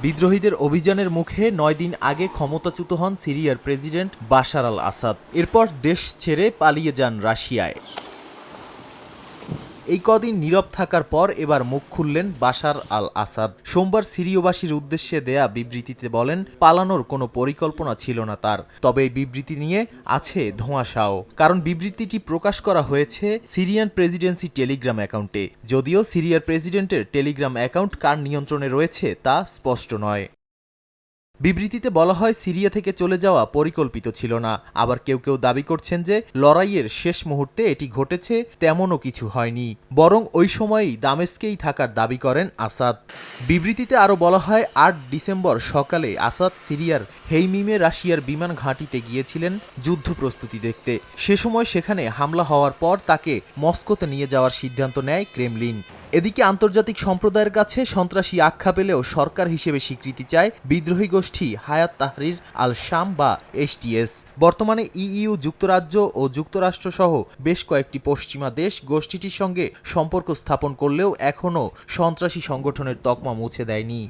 বিদ্রোহীদের অভিযানের মুখে ৯ দিন আগে ক্ষমতাচ্যুত হন সিরিয়ার প্রেসিডেন্ট বাশার আল আসাদ। এরপর দেশ ছেড়ে পালিয়ে যান রাশিয়ায়। এই কদিন নীরব থাকার পর এবার মুখ খুললেন বাশার আল আসাদ। সোমবার সিরিয়বাসীর উদ্দেশ্যে দেয়া বিবৃতিতে বলেন, পালানোর কোনো পরিকল্পনা ছিল না তার, তবে এই বিবৃতি নিয়ে আছে ধোঁয়াশাও। কারণ বিবৃতিটি প্রকাশ করা হয়েছে সিরিয়ান প্রেসিডেন্সি টেলিগ্রাম অ্যাকাউন্টে। যদিও সিরিয়ার প্রেসিডেন্টের টেলিগ্রাম অ্যাকাউন্ট কার নিয়ন্ত্রণে রয়েছে তা স্পষ্ট নয়। বিবৃতিতে বলা হয়, সিরিয়া থেকে চলে যাওয়া পরিকল্পিত ছিল না। আবার কেউ কেউ দাবি করছেন যে লড়াইয়ের শেষ মুহূর্তে এটি ঘটেছে, তেমনও কিছু হয়নি, বরং ওই সময়ই দামেস্কেই থাকার দাবি করেন আসাদ। বিবৃতিতে আরও বলা হয়, ৮ ডিসেম্বর সকালে আসাদ সিরিয়ার হেইমিমে রাশিয়ার বিমান ঘাঁটিতে গিয়েছিলেন যুদ্ধ প্রস্তুতি দেখতে। সে সময় সেখানে হামলা হওয়ার পর তাকে মস্কোতে নিয়ে যাওয়ার সিদ্ধান্ত নেয় ক্রেমলিন। এদিকে আন্তর্জাতিক সম্প্রদায়ের কাছে সন্ত্রাসী আখ্যা পেলেও সরকার হিসেবে স্বীকৃতি চায় বিদ্রোহী গোষ্ঠী হায়াত তাহরির আল শাম বা এসটিএস। বর্তমানে ইইউ, যুক্তরাজ্য ও যুক্তরাষ্ট্র সহ বেশ কয়েকটি পশ্চিমা দেশ গোষ্ঠীটির সঙ্গে সম্পর্ক স্থাপন করলেও এখনও সন্ত্রাসী সংগঠনের তকমা মুছে দেয়নি।